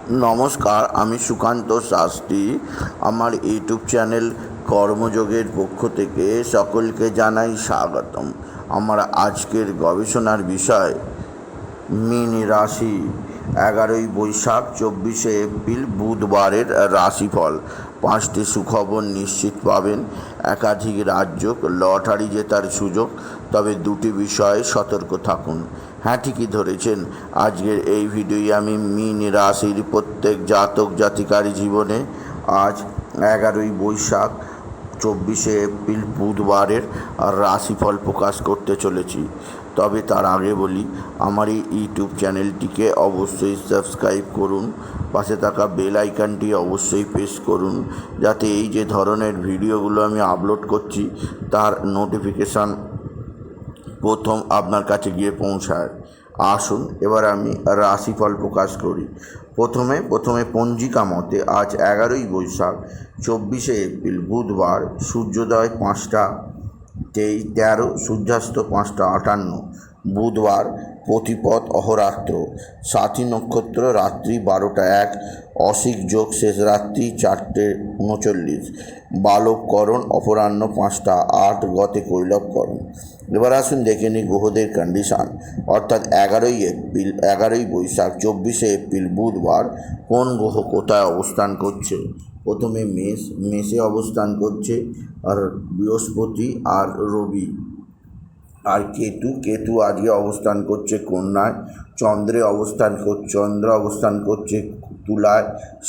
নমস্কার, আমি সুকান্ত শাস্ত্রী। আমার ইউটিউব চ্যানেল কর্মযোগের পক্ষ থেকে সকলকে জানাই স্বাগতম। আমার আজকের গবেষণার বিষয় মীন রাশি। 11ই বৈশাখ 24শে এপ্রিল বুধবারের রাশিফল। 5টি সুখবর নিশ্চিত পাবেন। একাধিক রাজ্য লটারি জেতার সুযোগ, তবে 2টি বিষয়ে সতর্ক থাকুন। হ্যাঁ, ঠিকই ধরেছেন। আজকের এই ভিডিওয়ে আমি মীন রাশির প্রত্যেক জাতক জাতিকার জীবনে আজ 11ই বৈশাখ 24শে এপ্রিল বুধবারের রাশিফল প্রকাশ করতে চলেছি। তবে তার আগে বলি, আমার এই ইউটিউব চ্যানেলটিকে অবশ্যই সাবস্ক্রাইব করুন, পাশে থাকা বেল আইকনটি অবশ্যই প্রেস করুন, যাতে এই যে ধরনের ভিডিওগুলো আমি আপলোড করছি তার নোটিফিকেশান প্রথম আপনার কাছে গিয়ে পৌঁছায়। আসুন এবার আমি রাশিফল প্রকাশ করি। প্রথমে পঞ্জিকা মতে আজ 11ই বৈশাখ 24শে এপ্রিল বুধবার। সূর্যোদয় 5টা 13, সূর্যাস্ত 5টা 58। বুধবার প্রতিপদ অহরাত্র। সাথী নক্ষত্র রাত্রি 12টা 1, অসিক যোগ শেষ রাত্রি 4টে 39। বালবকরণ অপরাহ্ন 5টা 8, গতে কৈলবকরণ। এবার আসুন দেখে নিই গ্রহদের কন্ডিশান, অর্থাৎ 11ই বৈশাখ 24শে এপ্রিল বুধবার কোন গ্রহ কোথায় অবস্থান করছে। প্রথমে মেষে অবস্থান করছে আর বৃহস্পতি আর রবি। আর কেতু আজকে অবস্থান করছে কন্যায়। চন্দ্র অবস্থান করছে তুলায়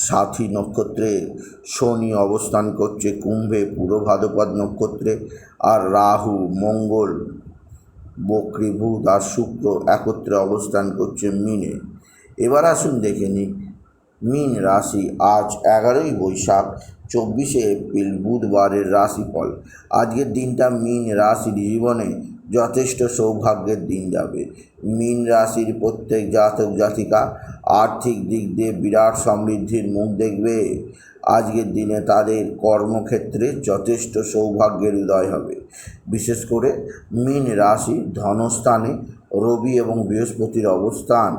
সাথী নক্ষত্রে। শনি অবস্থান করছে কুম্ভে পূর্ব ভাদ্রপদ নক্ষত্রে। আর রাহু, মঙ্গল, বক্রী, বুধ আর শুক্র একত্রে অবস্থান করছে মীনে। এবার আসুন দেখে নিই মীন রাশি আজ 11ই বৈশাখ 24শে এপ্রিল বুধবারের রাশিফল। আজকের দিনটা মীন রাশির জীবনে যথেষ্ট সৌভাগ্যের দিন যাবে। মীন রাশির প্রত্যেক জাতক জাতিকা আর্থিক দিক দিয়ে বিরাট সমৃদ্ধির মুখ দেখবে। আজকের দিনে তাদের কর্মক্ষেত্রে যথেষ্ট সৌভাগ্যের উদয় হবে। বিশেষ করে মীন রাশি ধনস্থানে রবি এবং বৃহস্পতির অবস্থান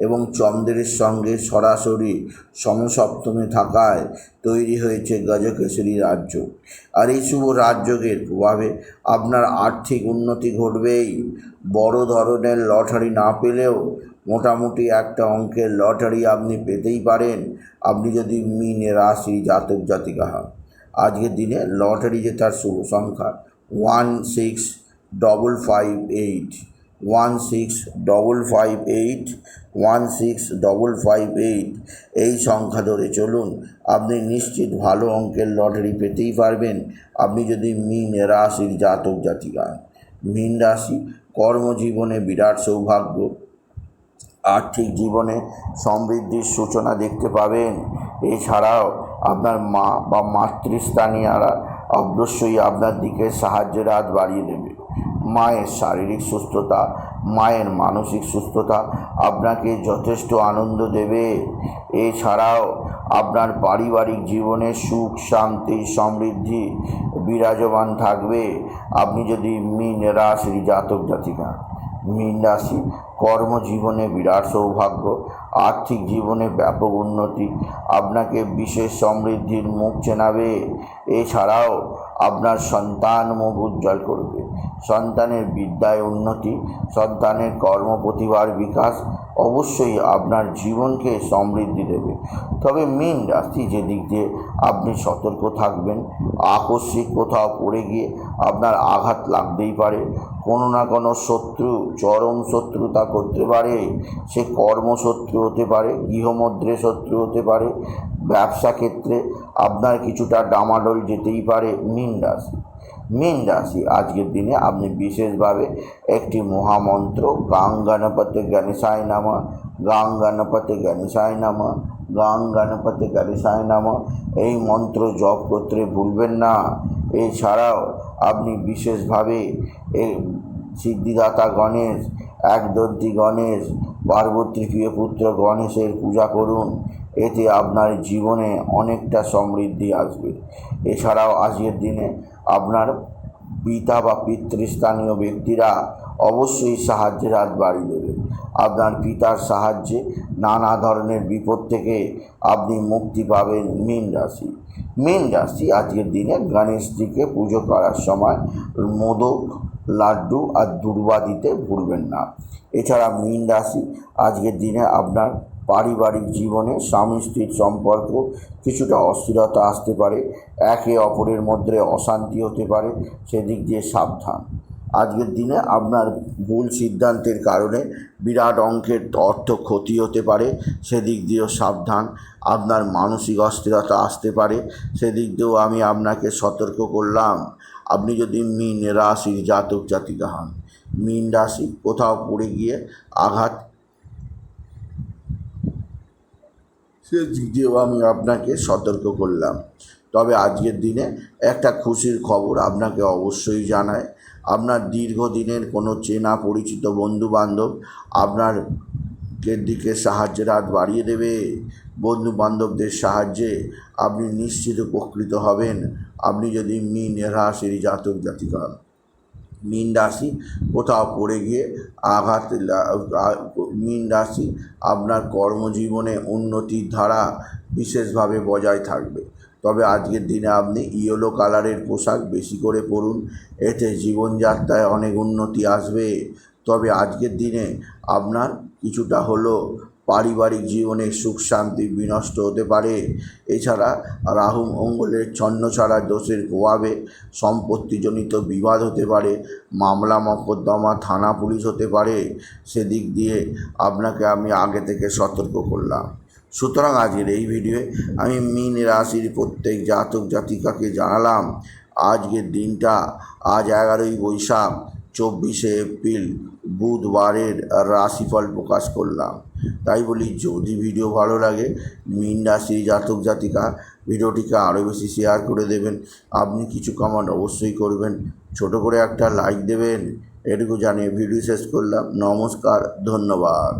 এবং চন্দ্রের সঙ্গে সরাসরি সমসপ্তমে থাকায় তৈরি হয়েছে গজকেশরী রাজ্য। আর এই শুভ রাজযোগের প্রভাবে আপনার আর্থিক উন্নতি ঘটবেই। বড় ধরনের লটারি না পেলেও মোটামুটি একটা অঙ্কের লটারি আপনি পেতেই পারেন, আপনি যদি মীন রাশির জাতক জাতিকা হন। আজকের দিনে লটারি জেতার শুভ সংখ্যা 16558, 16558, 16558। এই সংখ্যা ধরে চলুন, আপনি নিশ্চিত ভালো অঙ্কের লটারি পেতেই পারবেন, আপনি যদি মীন রাশির জাতক জাতিকা। মীন রাশি কর্মজীবনে বিরাট সৌভাগ্য, আর্থিক জীবনে সমৃদ্ধির সূচনা দেখতে পাবেন। এছাড়াও আপনার মা বা মাতৃস্থানীয়রা অবশ্যই আপনার দিকে সাহায্যের হাত বাড়িয়ে দেবে। মায়ের শারীরিক সুস্থতা, মায়ের মানসিক সুস্থতা আপনাকে যথেষ্ট আনন্দ দেবে। এছাড়াও আপনার পারিবারিক জীবনে সুখ, শান্তি, সমৃদ্ধি বিরাজমান থাকবে, আপনি যদি মীন রাশির জাতক জাতিকা। মীন রাশি কর্মজীবনে বিরাট সৌভাগ্য, আর্থিক জীবনে ব্যাপক উন্নতি আপনাকে বিশেষ সমৃদ্ধির মুখ চেনাবে। এছাড়াও আপনার সন্তান মুখ উজ্জ্বল করবে। সন্তানের বিদ্যায় উন্নতি, সন্তানের কর্মপ্রতিভার বিকাশ অবশ্যই আপনার জীবনকে সমৃদ্ধি দেবে। তবে মীন রাশি যেদিক দিয়ে আপনি সতর্ক থাকবেন, আকস্মিক কোথাও পড়ে গিয়ে আপনার আঘাত লাগতেই পারে। কোনো না কোনো শত্রু চরম শত্রুতা করতে পারে, সে কর্মশত্রু হতে পারে, গৃহমধ্যে শত্রু হতে পারে, ব্যবসা ক্ষেত্রে আপনার কিছুটা ডামাডোল যেতেই পারে। মীন রাশি আজকের দিনে আপনি বিশেষভাবে একটি মহামন্ত্র গাং গণপতি গণেশায় নমঃ, গাং গণপতি গণেশায় নমঃ, গাং গণপতি গণেশায় নমঃ এই মন্ত্র জপ করতে ভুলবেন না। এছাড়াও আপনি বিশেষভাবে সিদ্ধিদাতা গণেশ, একদন্তী গণেশ, পার্বতী প্রিয় পুত্র গণেশের পূজা করুন, এতে আপনার জীবনে অনেকটা সমৃদ্ধি আসবে। এছাড়াও আজকের দিনে আপনার পিতা বা পিতৃস্থানীয় ব্যক্তিরা অবশ্যই সাহায্যের হাত বাড়িয়ে দেবে। আপনার পিতার সাহায্যে নানা ধরনের বিপদ থেকে আপনি মুক্তি পাবেন। মীন রাশি আজকের দিনে গণেশজিকে পুজো করার সময় মোদক, লাড্ডু আর দূর্বা দিতে ভুলবেন না। এছাড়া মীন রাশি আজকের দিনে আপনার পারিবারিক জীবনে স্বামী স্ত্রীর সম্পর্ক কিছুটা অস্থিরতা আসতে পারে, একে অপরের মধ্যে অশান্তি হতে পারে, সেদিক দিয়ে সাবধান। আজকের দিনে আপনার ভুল সিদ্ধান্তের কারণে বিরাট অঙ্কের অর্থ ক্ষতি হতে পারে, সেদিক দিয়েও সাবধান। আপনার মানসিক অস্থিরতা আসতে পারে, সেদিক দিয়েও আমি আপনাকে সতর্ক করলাম। আপনি যদি মীন রাশির জাতক জাতিকা হন, মীন রাশি কোথাও পড়ে গিয়ে আঘাত, সেদিক দিয়েও আমি আপনাকে সতর্ক করলাম। তবে আজকের দিনে একটা খুশির খবর আপনাকে অবশ্যই জানায়। আপনার দীর্ঘদিনের কোনো চেনা পরিচিত বন্ধুবান্ধব আপনার দিকে সাহায্যের হাত বাড়িয়ে দেবে। বন্ধুবান্ধবদের সাহায্যে আপনি নিশ্চিত উপকৃত হবেন। আপনি যদি মীন রাশির জাতক জাতিকা হন, মীন রাশি কোথাও পড়ে গিয়ে মীন রাশি আপনার কর্মজীবনে উন্নতির ধারা বিশেষভাবে বজায় থাকবে। তবে আজকের দিনে আপনি ইয়েলো কালারের পোশাক বেশি করে পরুন, এতে জীবনযাত্রায় অনেক উন্নতি আসবে। তবে আজকের দিনে আপনার কিছুটা হলো পারিবারিক জীবনে সুখ শান্তি বিনষ্ট হতে পারে। এছাড়া রাহু মঙ্গলের ছন্নছাড়া দোষের প্রভাবে সম্পত্তিজনিত বিবাদ হতে পারে, মামলা মকদ্দমা থানা পুলিশ হতে পারে, সেদিক দিয়ে আপনাকে আমি আগে থেকে সতর্ক করলাম। সুতরাং আজকের এই ভিডিওয়ে আমি মীন রাশির প্রত্যেক জাতক জাতিকাকে জানালাম আজকের দিনটা, আজ 11ই বৈশাখ 24শে এপ্রিল বুধবারের রাশিফল প্রকাশ করলাম। তাই বলি, যদি ভিডিও ভালো লাগে মীন রাশির জাতক জাতিকা ভিডিওটিকে আরও বেশি শেয়ার করে দেবেন। আপনি কিছু কমেন্ট অবশ্যই করবেন, ছোট করে একটা লাইক দেবেন। এটুকু জানিয়ে ভিডিও শেষ করলাম। নমস্কার, ধন্যবাদ।